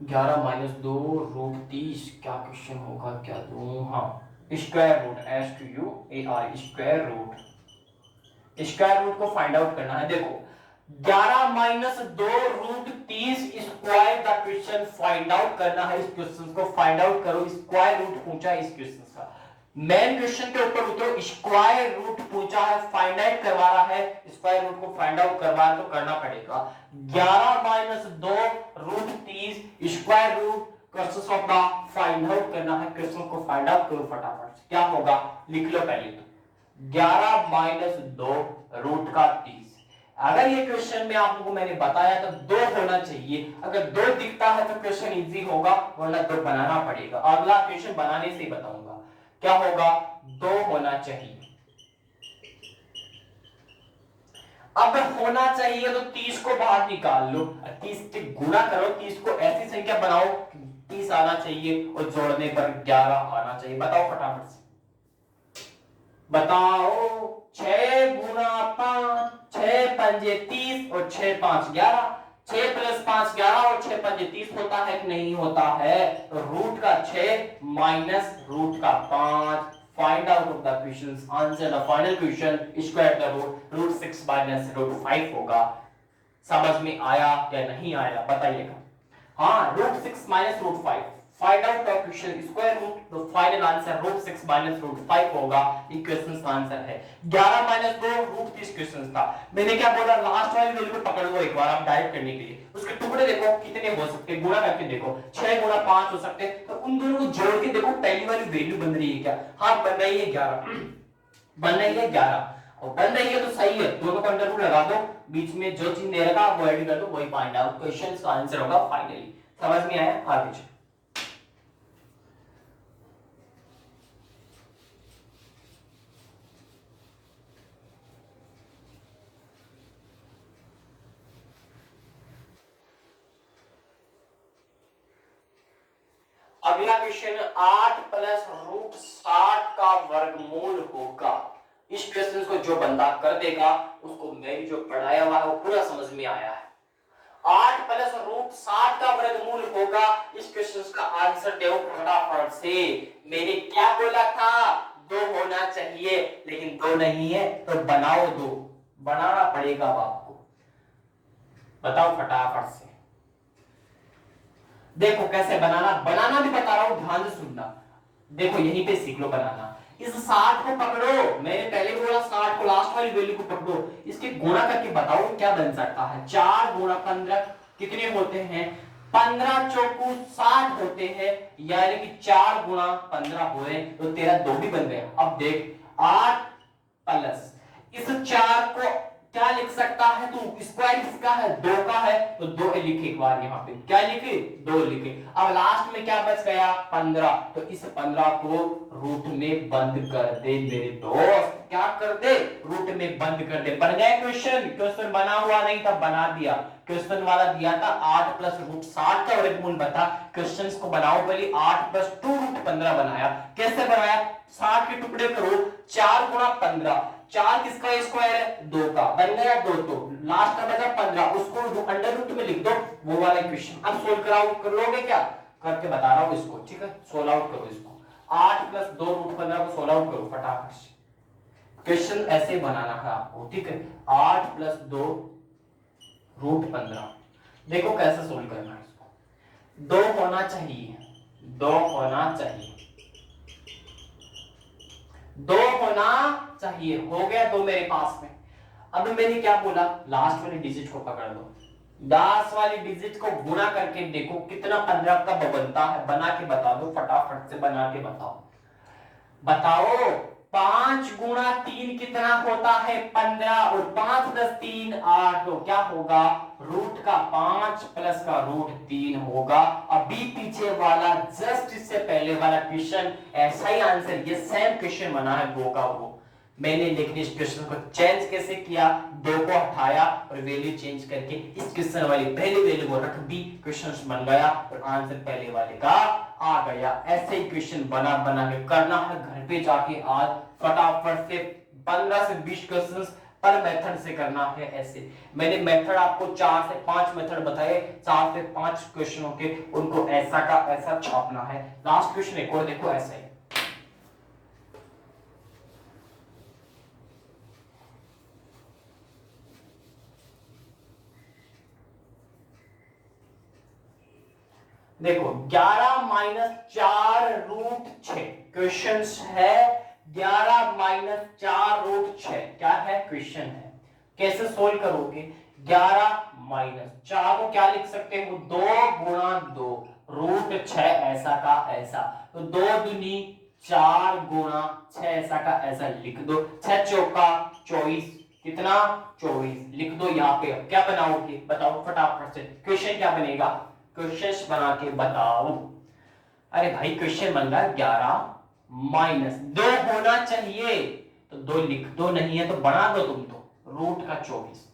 11 माइनस 2 रूट 30, क्या क्वेश्चन होगा, क्या दूं, हाँ square root, S Q U A R, square root को फाइंड आउट करना है। देखो 11 minus 2 root 30 square the question find out करना है, इस क्वेश्चन को फाइंड आउट करो, स्क्वायर रूट पूछा है इस क्वेश्चन का, मेन क्वेश्चन के ऊपर उतरो, स्क्वायर रूट पूछा है, फाइंड आउट करवा रहा है, स्क्वायर रूट को फाइंड आउट करवा तो करना पड़ेगा। 11 minus 2 root 30 square root question of the find out करना है, क्वेश्चन को फाइंड आउट करो फटाफट से, क्या होगा लिख लो पहले तो 11 माइनस 2 रूट का 30, अगर ये क्वेश्चन में आप लोगों को मैंने बताया तो 2 होना चाहिए, अगर 2 दिखता है तो क्वेश्चन इजी होगा, वरना 2 बनाना पड़ेगा, अगला क्वेश्चन बनाने से ही बताऊंगा क्या होगा, 2 होना चाहिए। अब होना चाहिए तो 30 को बाहर निकाल लो, 30 से गुणा करो, 30 को ऐसी संख्या बनाओ 30 आना चाहिए और जोड़ने पर 11 आना चाहिए, बताओ फटाफट से बताओ, 6 गुणा 5, 6 पंजे 30 और 6 5 11, 6 प्लस 5 11 और 6 पंजे 30 होता है कि नहीं होता है, तो रूट का 6 माइनस रूट का 5, find out of the question answer the final question square the root 6 minus root 5 होगा। समझ में आया या नहीं आया बताइएगा। हाँ root 6 minus root 5, find out the question square root, तो final answer root 6 minus root 5 होगा, ये क्वेश्चन का आंसर है। 11 माइनस 2 रूट 30 क्वेश्चन था, मैंने क्या बोला, लास्ट वाली वैल्यू को पकड़ लो एक बार आप डायरेक्ट करने के लिए, उसके टुकड़े देखो कितने हो सकते हैं, गुणा करके देखो 6 गुणा 5 हो सकते हैं, तो उन दोनों को जोड़ के देखो पहली वाली वैल्यू बन रही है क्या, हाँ बन रही है 11, बन रही है 11 और बन रही है तो सही है, दोनों को अंडर रूट लगा दो, बीच में जो चीज दे रखा वो ऐड कर दो, वही फाइंड आउट क्वेश्चन का आंसर होगा फाइनली। समझ में आया, आगे चलो। अगला क्वेश्चन 8 प्लस रूट 60 का वर्गमूल होगा, इस क्वेश्चन को जो बंदा कर देगा उसको मैंने जो पढ़ाया हुआ है वो पूरा समझ में आया है। 8 प्लस रूट 60 का वर्गमूल होगा, इस क्वेश्चन का आंसर दो फटाफट से। मैंने क्या बोला था, 2 होना चाहिए, लेकिन 2 नहीं है तो बनाओ 2, बनाना पड़ेगा आपको, बताओ फटाफट से। देखो कैसे बनाना, बनाना भी बता रहा हूं, ध्यान से सुनना, देखो यहीं पे सीख लो बनाना। इस 60 को पकड़ो, मैंने पहले बोला 60 को लास्ट वाली वैल्यू को पकड़ो, इसके गुणा करके बताओ क्या बन सकता है। 4 गुणा 15 कितने होते हैं, 15 चौकू 60 होते हैं, यानी कि 4 गुणा 15 हुए तो तेरा 2 भी बन गया। अब देख 8 प्लस इस 4 को क्या लिख सकता है तू, स्क्वायर किसका है, 2 का है, तो 2 लिखे एक बार, यहाँ पे क्या लिखे 2 लिखे। अब लास्ट में क्या बच गया 15, तो इस 15 को रूट में बंद कर दे मेरे दोस्त, क्या कर दे रूट में बंद कर दे, बन गया क्वेश्चन। क्वेश्चन बना हुआ नहीं था, बना दिया, क्वेश्चन वाला दिया था 8 प्लस रूट 60 का वर्गमूल बता, क्वेश्चन को बनाओ पहले 8 प्लस 2 रूट 15 बनाया, कैसे बनाया, 60 के टुकड़े करो, 4 गुणा 15, 4 किसका स्क्वायर है 2 का, बन गया 2, तो लास्ट का बचा 15, उसको अंडर रूट में लिख दो, वो वाला क्वेश्चन। अब सोल्व कराओ, कर लोगे क्या, करके बता रहा हूं इसको, ठीक है, सोल्व आउट करो इसको, 8 प्लस 2 रूट 15 को सोल्व आउट करो फटाफट से। क्वेश्चन ऐसे बनाना है आपको, ठीक है, 8 प्लस 2 रूट 15, देखो कैसे सोल्व करना है इसको, 2 होना चाहिए, 2 होना चाहिए, 2 होना होना चाहिए। हो गया दो मेरे पास में। अब मैंने क्या बोला, लास्ट वाली डिजिट को पकड़ लो, 10 वाली डिजिट को गुणा करके देखो कितना 15 का बनता है, बना के बता दो, फटाफट से बना के बताओ। बताओ 5 गुणा 3 कितना होता है 15, और 5 + 3 8, तो क्या होगा रूट का 5 प्लस का रूट 3 होगा। अभी पीछे वाला जस्ट इससे पहले वाला क्वेश्चन ऐसा ही आंसर, ये सेम क्वेश्चन बना है वो का वो। मैंने लेकिन इस क्वेश्चन को चेंज कैसे किया, 2 को हटाया और वैल्यू चेंज करके इस क्वेश्चन वाली पहली वैल्यू को रख दी, क्वेश्चन बन गया और आंसर पहले वाले का आ गया। ऐसे ही क्वेश्चन बना बना के करना है घर पे जाके आज फटाफट से 15 से 20 क्वेश्चंस पर मेथड से करना है। ऐसे मैंने मेथड आपको 4 से 5 मेथड बताए, 4 से 5 क्वेश्चनों के, उनको ऐसा का ऐसा छापना है। लास्ट क्वेश्चन एक और देखो ऐसा ही, देखो 11 - 4 रूट 6 क्वेश्चन है। 11 - 4 रूट 6 क्या है क्वेश्चन है, कैसे सोल्व करोगे। 11 - 4 को क्या लिख सकते हो, 2 × 2 रूट 6 ऐसा का ऐसा, तो 2 दूनी 4 × 6 ऐसा का ऐसा लिख दो। 6 चौका 24, कितना 24 लिख दो। यहाँ पे क्या बनाओगे बताओ फटाफट से, क्वेश्चन क्या बनेगा, क्वेश्चन बना के बताओ। अरे भाई क्वेश्चन बन रहा है 11 - 2 होना चाहिए तो 2 लिख दो, नहीं है तो बना दो तुम तो, रूट का 24।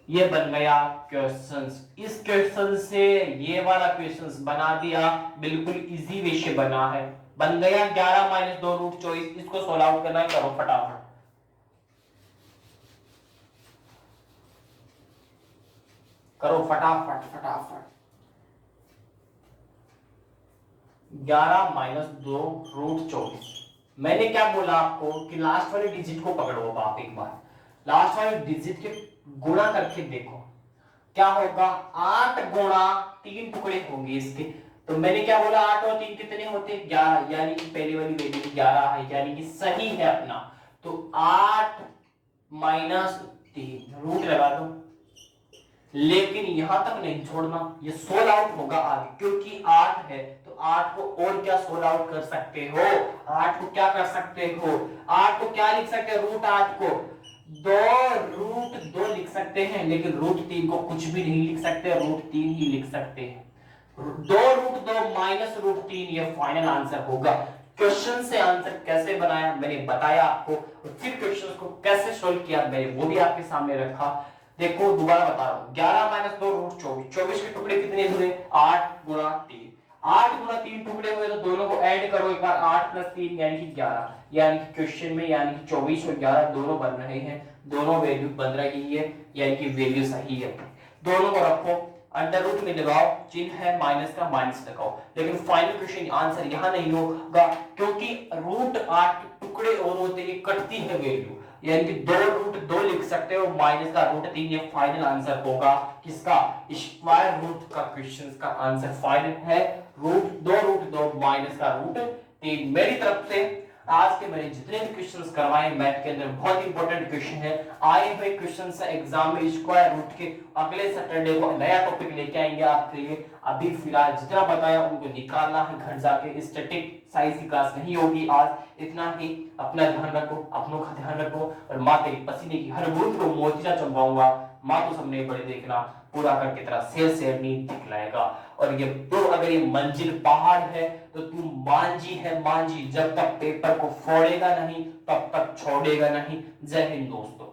ये बन गया क्वेश्चंस। इस क्वेश्चन से ये वाला क्वेश्चंस बना दिया, बिल्कुल इजी वे से बना है, बन गया 11 - 2 रूट 24। इसको सोल्व आउट करना है, करो फटाफट, करो फटाफट फटाफट। 11 - 2 रूट 24। मैंने क्या बोला आपको कि लास्ट वाली डिजिट को पकड़ो आप एक बार, लास्ट वाली डिजिट के गुणा करके देखो क्या होगा। 8 गुणा 3 टुकड़े होंगे इसके, तो मैंने क्या बोला 8 और 3 कितने होते हैं 11, यानी कि पहली वाली वैल्यू 11 है, यानी कि सही है अपना। तो 8 - 3 रूट लगा दो, लेकिन यहां तक नहीं छोड़ना, ये सोल आउट होगा आगे, क्योंकि 8 है तो 8 को और क्या सोल आउट कर सकते हो, 8 को क्या कर सकते हो, 8 को क्या लिख सकते हो, रूट 8 को 2 रूट 2 लिख सकते हैं, लेकिन रूट 3 को कुछ भी नहीं लिख सकते, रूट 3 ही लिख सकते हैं। 2 रूट 2 माइनस रूट 3 ये फाइनल आंसर होगा। क्वेश्चन से आंसर कैसे बनाया मैंने बताया आपको, और फिर क्वेश्चन को कैसे सोल्व किया मैंने वो भी आपके सामने रखा। देखो दोबारा बता रहा हूं, 11 - 2 रूट 24, 24 के टुकड़े कितने हुए 8 × 3, 8 × 3 टुकड़े हुए, तो दोनों को ऐड करो एक बार, 8 + 3 यानी कि 11, यानी कि क्वेश्चन में यानी कि 24 और 11 दोनों बन रहे हैं, दोनों वैल्यू बन रही है, यानी कि वैल्यू सही है। दोनों को रखो, अंडर रूट में लगाओ, चिन्ह है माइनस का, माइनस लगाओ, लेकिन फाइनल क्वेश्चन आंसर यहां नहीं होगा, क्योंकि रूट 8 टुकड़े और होते हैं, कटती है वैल्यू, यानी कि 2 रूट 2 लिख सकते हो, माइनस का रूट 3, ये फाइनल आंसर होगा किसका, स्क्वायर रूट का क्वेश्चन का आंसर फाइनल है रूट 2 माइनस का रूट 3। मेरी तरफ से आज के मैंने जितने भी क्वेश्चंस करवाए मैथ के अंदर बहुत इंपॉर्टेंट क्वेश्चन है, आए हुए क्वेश्चन से एग्जाम में स्क्वायर रूट के अगले सैटरडे को नया टॉपिक लेके आएंगे आपके लिए। अभी फिलहाल जितना बताया उनको निकालना है घर जाके, स्टैटिक साइंस की क्लास नहीं होगी आज, इतना ही। अपना ध्यान रखो, अपनों का ध्यान रखो, और माँ तेरी पसीने की हर बूंद को मोतिया चमकाऊंगा, माँ तो सबने बड़े देखना, पूरा करके तेरा शेर नहीं दिखलाएगा। और ये तो अगर ये मंजिल पहाड़ है तो तू मांझी है मांझी, जब तक पेपर को फोड़ेगा नहीं तब तक छोड़ेगा नहीं। जय हिंद दोस्तों।